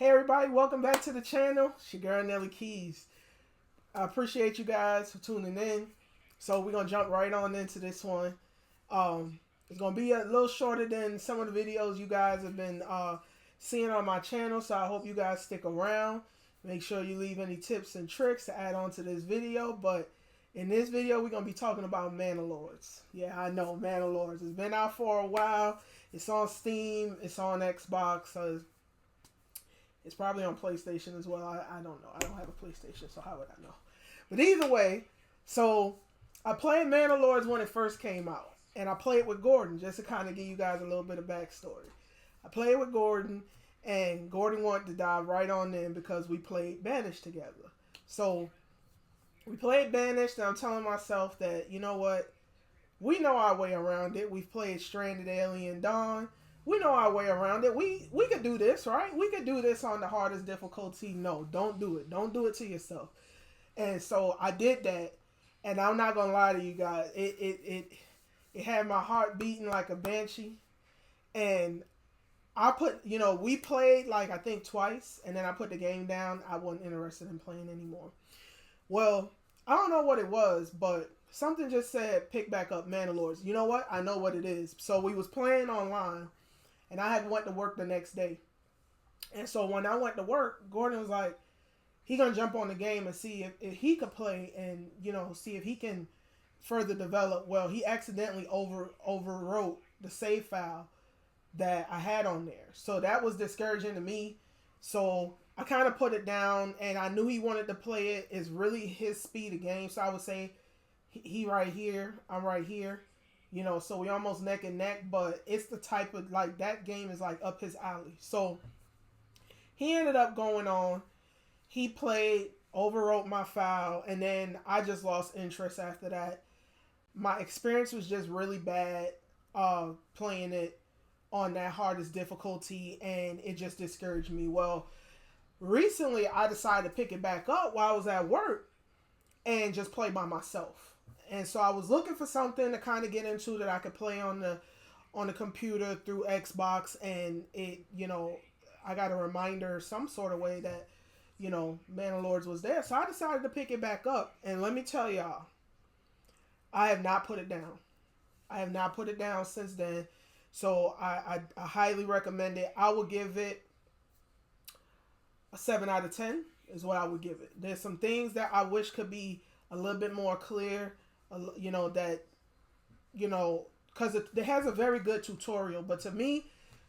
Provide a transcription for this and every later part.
Hey everybody, welcome back to the channel. It's your girl Nelly Keys. I appreciate you guys for tuning in. So we're gonna jump right on into this one. It's gonna be a little shorter than some of the videos you guys have been seeing on my channel. So I hope you guys stick around. Make sure you leave any tips and tricks to add on to this video. But in this video, we're gonna be talking about Manor Lords. Yeah, I know Manor Lords. It's been out for a while. It's on Steam. It's on Xbox. So it's probably on PlayStation as well. I don't know. I don't have a PlayStation, so how would I know? But either way, so I played Manor Lords when it first came out. And I played with Gordon, just to kind of give you guys a little bit of backstory. I played with Gordon, and Gordon wanted to dive right on in because we played Banished together. So we played Banished, and I'm telling myself that, you know what? We know our way around it. We've played Stranded Alien Dawn. We know our way around it. We could do this, right? We could do this on the hardest difficulty. No, don't do it. Don't do it to yourself. And so I did that, and I'm not gonna lie to you guys. It had my heart beating like a banshee, and I put, we played like I think twice, and then I put the game down. I wasn't interested in playing anymore. Well, I don't know what it was, but something just said pick back up Manor Lords. You know what? I know what it is. So we was playing online. And I had went to work the next day. And so when I went to work, Gordon was like, he going to jump on the game and see if he could play and, see if he can further develop. Well, he accidentally overwrote the save file that I had on there. So that was discouraging to me. So I kind of put it down, and I knew he wanted to play it. It's really his speed of game. So I would say he right here, I'm right here. So we almost neck and neck, but it's the type of, like, that game is, like, up his alley. So he ended up going on. He played, overwrote my file, and then I just lost interest after that. My experience was just really bad playing it on that hardest difficulty, and it just discouraged me. Well, recently I decided to pick it back up while I was at work and just play by myself. And so I was looking for something to kind of get into that I could play on the computer through Xbox, and it, I got a reminder some sort of way that, Manor Lords was there. So I decided to pick it back up, and let me tell y'all, I have not put it down. I have not put it down since then. So I highly recommend it. I would give it a 7 out of 10 is what I would give it. There's some things that I wish could be a little bit more clear. Because it has a very good tutorial, but to me,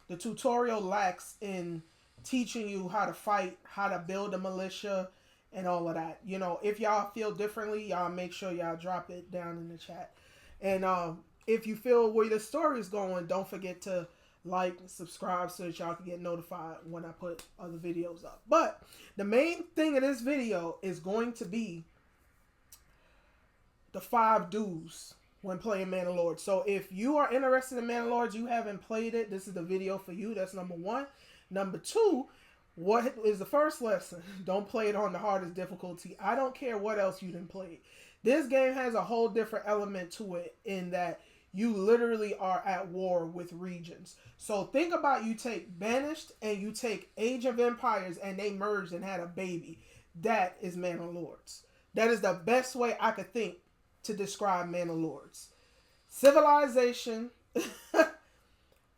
the tutorial lacks in teaching you how to fight, how to build a militia, and all of that. If y'all feel differently, y'all make sure y'all drop it down in the chat. And if you feel where the story is going, don't forget to like and subscribe so that y'all can get notified when I put other videos up. But the main thing of this video is going to be the 5 do's when playing Manor Lords. So if you are interested in Manor Lords, you haven't played it, this is the video for you. That's number 1. Number 2, what is the first lesson? Don't play it on the hardest difficulty. I don't care what else you didn't play. This game has a whole different element to it in that you literally are at war with regions. So think about, you take Banished and you take Age of Empires and they merged and had a baby. That is Manor Lords. That is the best way I could think to describe Manor Lords. Civilization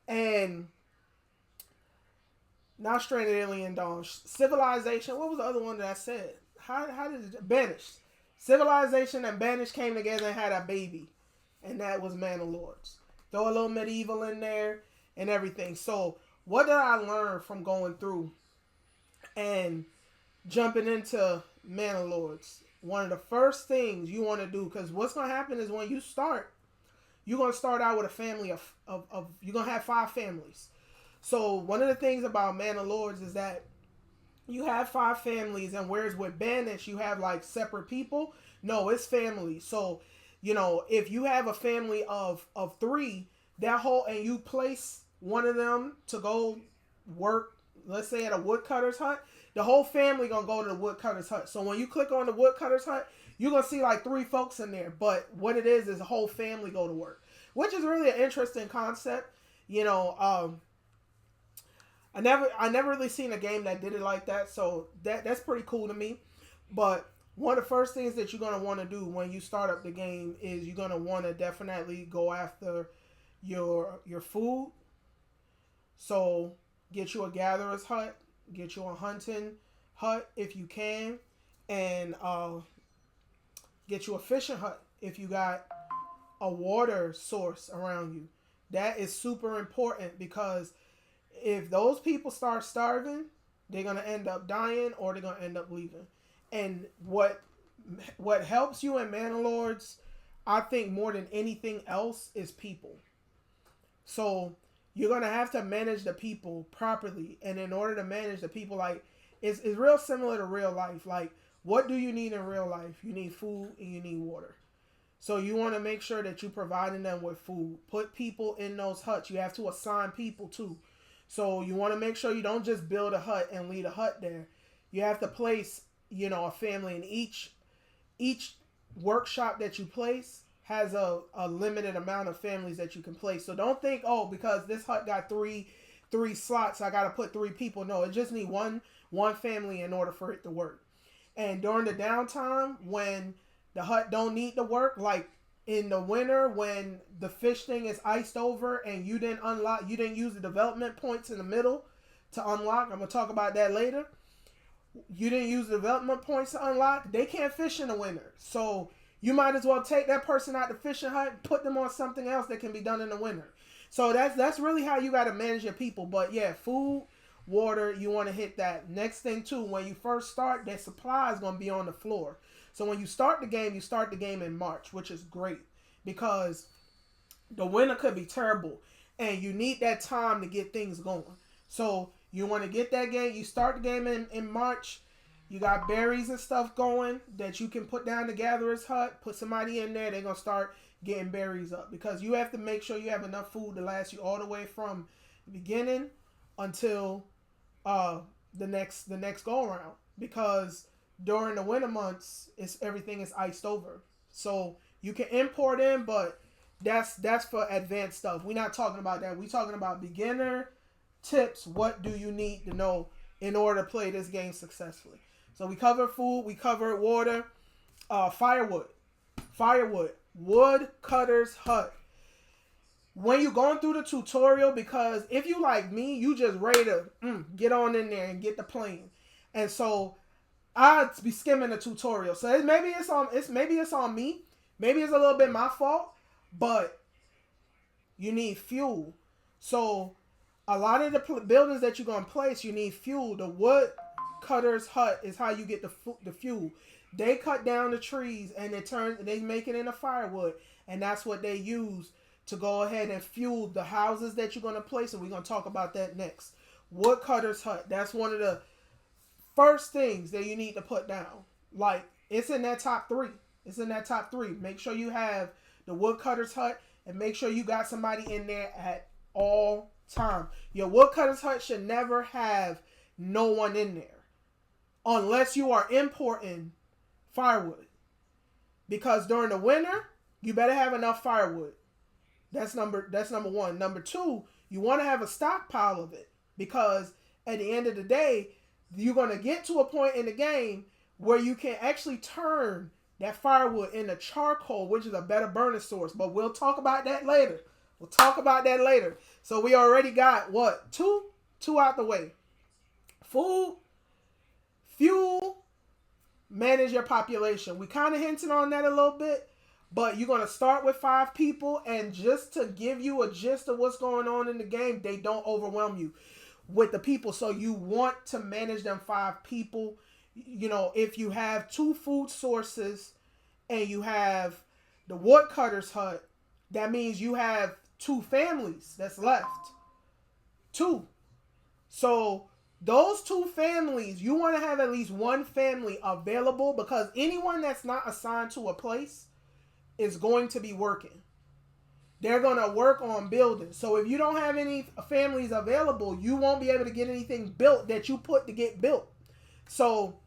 and not Stranded Alien Dawn. Civilization. What was the other one that I said? How did it? Banished. Civilization and Banished came together and had a baby, and that was Manor Lords. Throw a little medieval in there and everything. So what did I learn from going through and jumping into Manor Lords? One of the first things you want to do, because what's going to happen is when you start, you're going to start out with a family of you're going to have 5 families. So one of the things about Manor Lords is that you have 5 families, and whereas with Banished, you have like separate people. No, it's family. So, if you have a family of 3, and you place one of them to go work, let's say at a woodcutter's hut, the whole family gonna go to the woodcutter's hut. So when you click on the woodcutter's hut, you're gonna see like 3 folks in there. But what it is a whole family go to work, which is really an interesting concept. I never really seen a game that did it like that. So that's pretty cool to me. But one of the first things that you're gonna want to do when you start up the game is you're gonna want to definitely go after your food. So get you a gatherer's hut, get you a hunting hut if you can, and get you a fishing hut if you got a water source around you. That is super important because if those people start starving, they're gonna end up dying or they're gonna end up leaving. And what helps you in Manor Lords, I think more than anything else, is people. So you're gonna have to manage the people properly, and in order to manage the people, like it's real similar to real life. Like, what do you need in real life? You need food and you need water. So you want to make sure that you're providing them with food. Put people in those huts. You have to assign people too. So you want to make sure you don't just build a hut and leave a hut there. You have to place, a family in each workshop that you place has a limited amount of families that you can place. So don't think, oh, because this hut got three slots, I gotta put three people. No, it just need one family in order for it to work. And during the downtime, when the hut don't need to work, like in the winter when the fish thing is iced over and you didn't use the development points in the middle to unlock. I'm gonna talk about that later. You didn't use the development points to unlock. They can't fish in the winter, so you might as well take that person out the fishing hut, and put them on something else that can be done in the winter. So that's really how you got to manage your people. But yeah, food, water, you want to hit that. Next thing too, when you first start, that supply is going to be on the floor. So when you start the game in March, which is great because the winter could be terrible and you need that time to get things going. So you want to get that game. You start the game in March. You got berries and stuff going that you can put down the gatherer's hut. Put somebody in there. They're going to start getting berries up because you have to make sure you have enough food to last you all the way from the beginning until the next go around, because during the winter months everything is iced over. So you can import in, but that's for advanced stuff. We're not talking about that. We're talking about beginner tips. What do you need to know in order to play this game successfully? So we covered food, we covered water, firewood, woodcutter's hut. When you're going through the tutorial, because if you like me, you just ready to get on in there and get the plane. And so I'd be skimming the tutorial. So maybe it's on me. Maybe it's a little bit my fault, but you need fuel. So a lot of the buildings that you're going to place, you need fuel. The wood cutter's hut is how you get the fuel. They cut down the trees and they make it into firewood, and that's what they use to go ahead and fuel the houses that you're going to place, and we're going to talk about that next. Woodcutter's hut. That's one of the first things that you need to put down. Like, it's in that top three. Make sure you have the woodcutter's hut, and make sure you got somebody in there at all time. Your woodcutter's hut should never have no one in there unless you are importing firewood, because during the winter you better have enough firewood. That's number one. Number two, you want to have a stockpile of it, because at the end of the day, you're going to get to a point in the game where you can actually turn that firewood into charcoal, which is a better burning source. But we'll talk about that later. So we already got what? Two out the way. Food, fuel, manage your population. We kind of hinted on that a little bit. But you're going to start with 5 people, and just to give you a gist of what's going on in the game, they don't overwhelm you with the people. So you want to manage them 5 people. If you have 2 food sources and you have the woodcutter's hut, that means you have 2 families that's left. 2. So those 2 families, you want to have at least 1 family available, because anyone that's not assigned to a place is going to be working. They're going to work on building. So if you don't have any families available, you won't be able to get anything built that you put to get built. So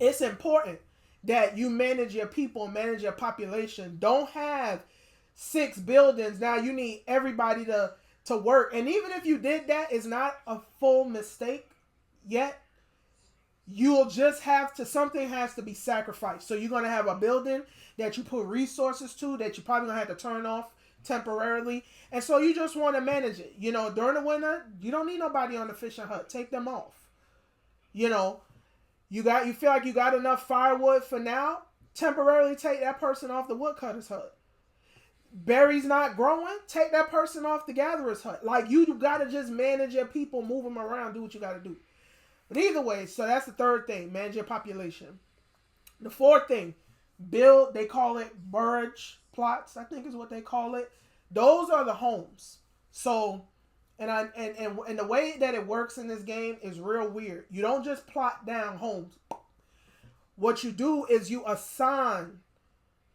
it's important that you manage your people, manage your population. Don't have 6 buildings. Now you need everybody to to work. And even if you did that, it's not a full mistake yet. You'll just have to, something has to be sacrificed. So you're going to have a building that you put resources to that you probably going to have to turn off temporarily. And so you just want to manage it. You know, during the winter, you don't need nobody on the fishing hut. Take them off. You know, you feel like you got enough firewood for now. Temporarily take that person off the woodcutter's hut. Berries not growing, take that person off the gatherer's hut. Like, you got to just manage your people, move them around, do what you got to do. But either way, so that's the third thing, manage your population. The fourth thing, build, they call it barrage plots, I think is what they call it. Those are the homes. So, and the way that it works in this game is real weird. You don't just plot down homes. What you do is you assign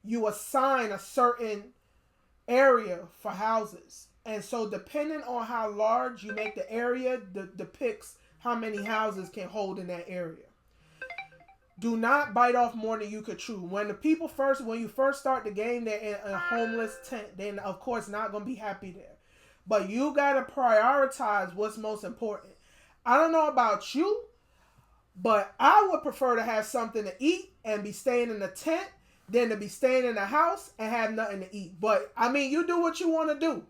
a certain area for houses. And so depending on how large you make the area, depicts how many houses can hold in that area. Do not bite off more than you could chew. When you first start the game, they're in a homeless tent. They're of course not going to be happy there. But you got to prioritize what's most important. I don't know about you, but I would prefer to have something to eat and be staying in the tent than to be staying in the house and have nothing to eat. But, I mean, you do what you want to do.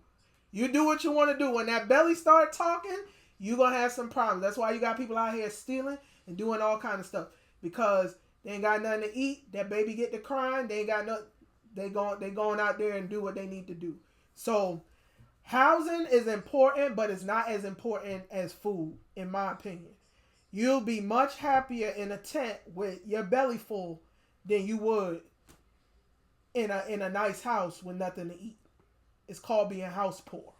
You do what you want to do. When that belly start talking, you're going to have some problems. That's why you got people out here stealing and doing all kind of stuff. Because they ain't got nothing to eat. That baby get to crying. They ain't got nothing. They going out there and do what they need to do. So, housing is important, but it's not as important as food, in my opinion. You'll be much happier in a tent with your belly full than you would in a nice house with nothing to eat. It's called being house poor.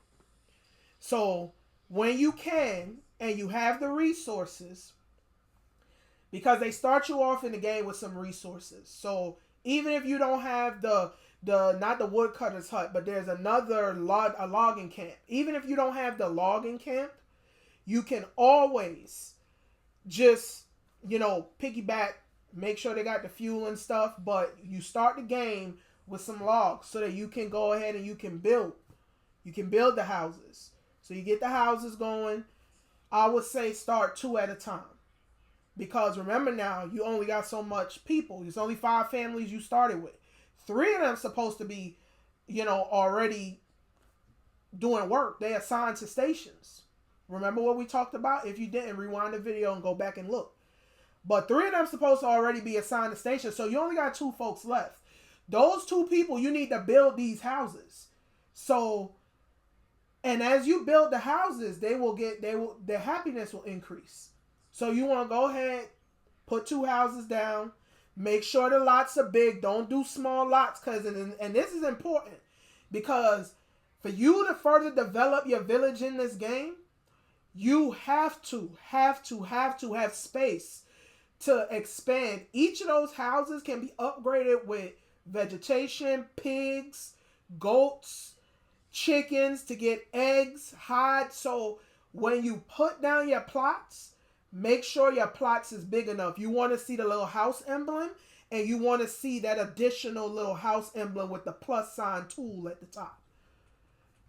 So when you can and you have the resources, because they start you off in the game with some resources. So even if you don't have the not the woodcutter's hut, but there's another a logging camp. Even if you don't have the logging camp, you can always just, piggyback, make sure they got the fuel and stuff, but you start the game with some logs so that you can go ahead and you can build the houses. So you get the houses going. I would say start 2 at a time, because remember now, you only got so much people. There's only 5 families you started with. 3 of them supposed to be, already doing work. They assigned to stations. Remember what we talked about? If you didn't, rewind the video and go back and look. But 3 of them supposed to already be assigned to stations. So you only got 2 folks left. Those 2 people, you need to build these houses. So, and as you build the houses, their happiness will increase. So you want to go ahead, put 2 houses down, make sure the lots are big. Don't do small lots, and this is important, because for you to further develop your village in this game, you have to have space to expand. Each of those houses can be upgraded with vegetation, pigs, goats, chickens to get eggs, hide. So when you put down your plots, make sure your plots is big enough. You want to see the little house emblem, and you want to see that additional little house emblem with the plus sign tool at the top.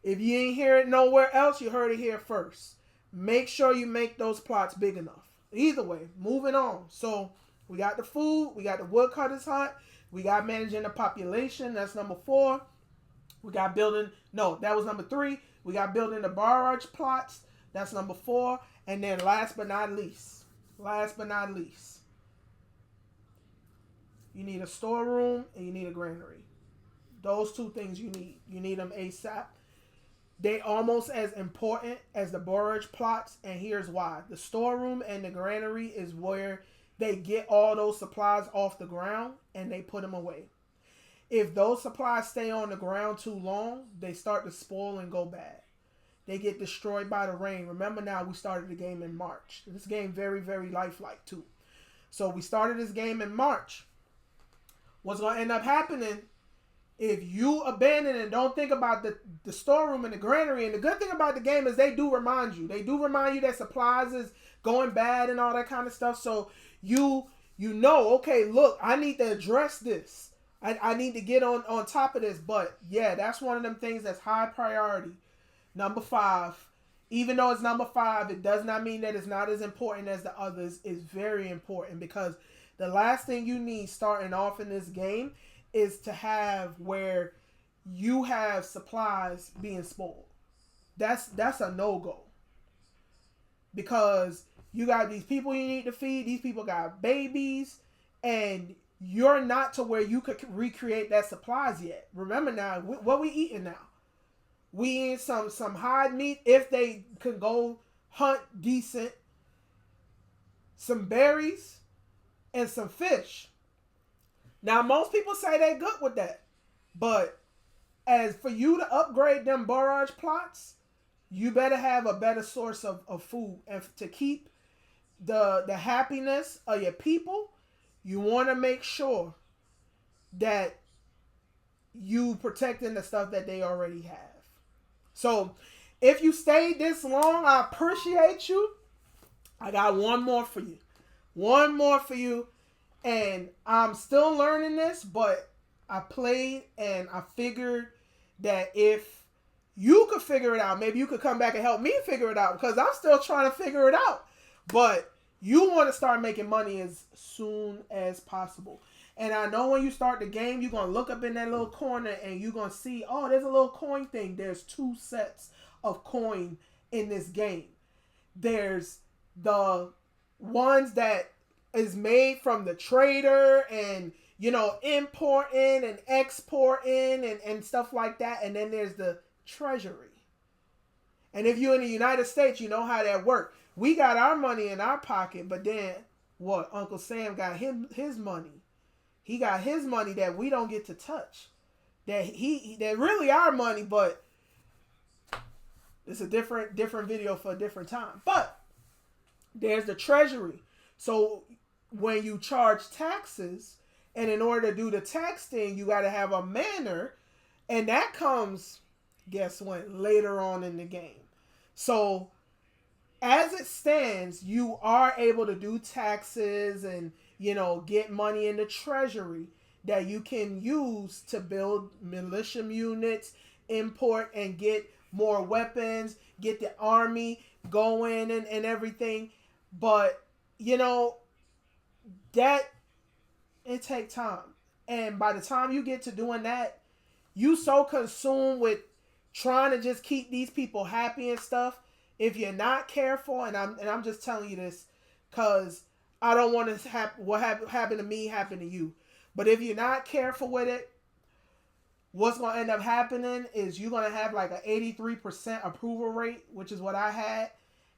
If you ain't hear it nowhere else, you heard it here first. Make sure you make those plots big enough. Either way, moving on. So we got the food, we got the woodcutter's hut, we got managing the population. That's number 4. We got building. No, that was number 3. We got building the barrage plots. That's number 4. And then last but not least, you need a storeroom and you need a granary. Those 2 things you need. You need them ASAP. They almost as important as the borage plots, and here's why. The storeroom and the granary is where they get all those supplies off the ground and they put them away. If those supplies stay on the ground too long, they start to spoil and go bad. They get destroyed by the rain. Remember now, we started the game in March. This game very, very lifelike too. So we started this game in March. What's going to end up happening if you abandon and don't think about the storeroom and the granary? And the good thing about the game is they do remind you. They do remind you that supplies is going bad and all that kind of stuff. So you know, okay, look, I need to address this. I need to get on top of this. But yeah, that's one of them things that's high priority. Number 5. Even though it's number 5, it does not mean that it's not as important as the others. It's very important because the last thing you need starting off in this game is to have where you have supplies being spoiled. That's a no-go. Because you got these people you need to feed. These people got babies. And you're not to where you could recreate that supplies yet. Remember now, what we eating now? We eat some hide meat if they can go hunt decent. Some berries and some fish. Now, most people say they're good with that. But as for you to upgrade them barrage plots, you better have a better source of food. And to keep the happiness of your people, you want to make sure that you protecting the stuff that they already have. So, if you stayed this long, I appreciate you. I got one more for you. One more for you. And I'm still learning this, but I played and I figured that if you could figure it out, maybe you could come back and help me figure it out because I'm still trying to figure it out. But you want to start making money as soon as possible. And I know when you start the game, you're going to look up in that little corner and you're going to see, oh, there's a little coin thing. There's 2 sets of coin in this game. There's the ones that is made from the trader and, you know, importing and exporting and stuff like that. And then there's the treasury. And if you're in the United States, you know how that works. We got our money in our pocket, but then what? Uncle Sam got his money. He got his money that we don't get to touch. That really our money, but it's a different video for a different time. But there's the treasury. So when you charge taxes, and in order to do the tax thing, you got to have a manor, and that comes, guess what, later on in the game. So as it stands, you are able to do taxes and, you know, get money in the treasury that you can use to build militia units, import and get more weapons, get the army going and everything. But, you know, that, it takes time. And by the time you get to doing that, you so consumed with trying to just keep these people happy and stuff. If you're not careful, and I'm just telling you this because I don't want to have what happened to me happen to you. But if you're not careful with it, what's going to end up happening is you're going to have like an 83% approval rate, which is what I had.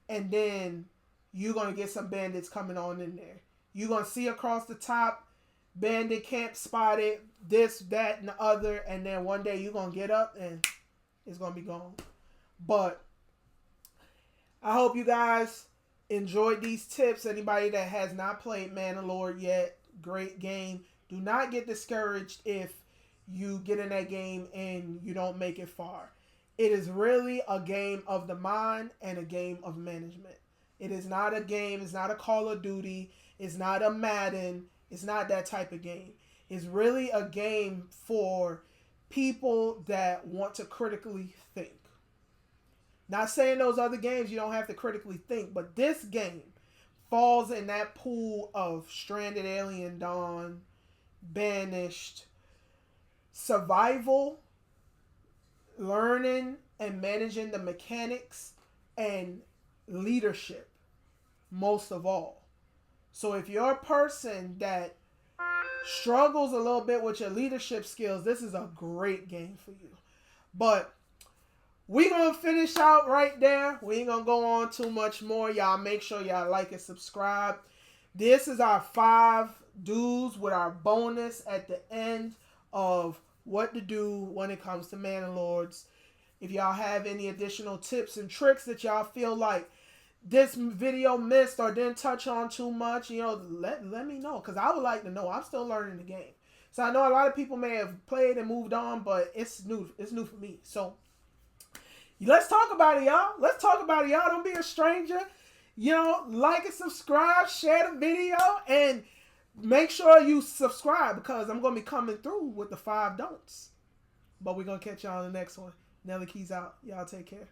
And then you're going to get some bandits coming on in there. You're going to see across the top, bandit camp spotted, this, that, and the other. And then one day you're going to get up and it's going to be gone. But I hope you guys enjoyed these tips. Anybody that has not played Manor Lord yet, great game. Do not get discouraged if you get in that game and you don't make it far. It is really a game of the mind and a game of management. It is not a game. It's not a Call of Duty. It's not a Madden. It's not that type of game. It's really a game for people that want to critically think. Not saying those other games you don't have to critically think, but this game falls in that pool of Stranded Alien Dawn, Banished, survival, learning and managing the mechanics, and leadership, most of all. So if you're a person that struggles a little bit with your leadership skills, this is a great game for you. But we're going to finish out right there. We ain't going to go on too much more. Y'all make sure y'all like and subscribe. This is our 5 do's with our bonus at the end of what to do when it comes to Manor Lords. If y'all have any additional tips and tricks that y'all feel like this video missed or didn't touch on too much, you know, let me know. Because I would like to know. I'm still learning the game. So I know a lot of people may have played and moved on, but it's new. It's new for me. So let's talk about it, y'all. Let's talk about it, y'all. Don't be a stranger. You know, like and subscribe, share the video, and make sure you subscribe because I'm going to be coming through with the 5 don'ts. But we're going to catch y'all in the next one. Nelly Keys out. Y'all take care.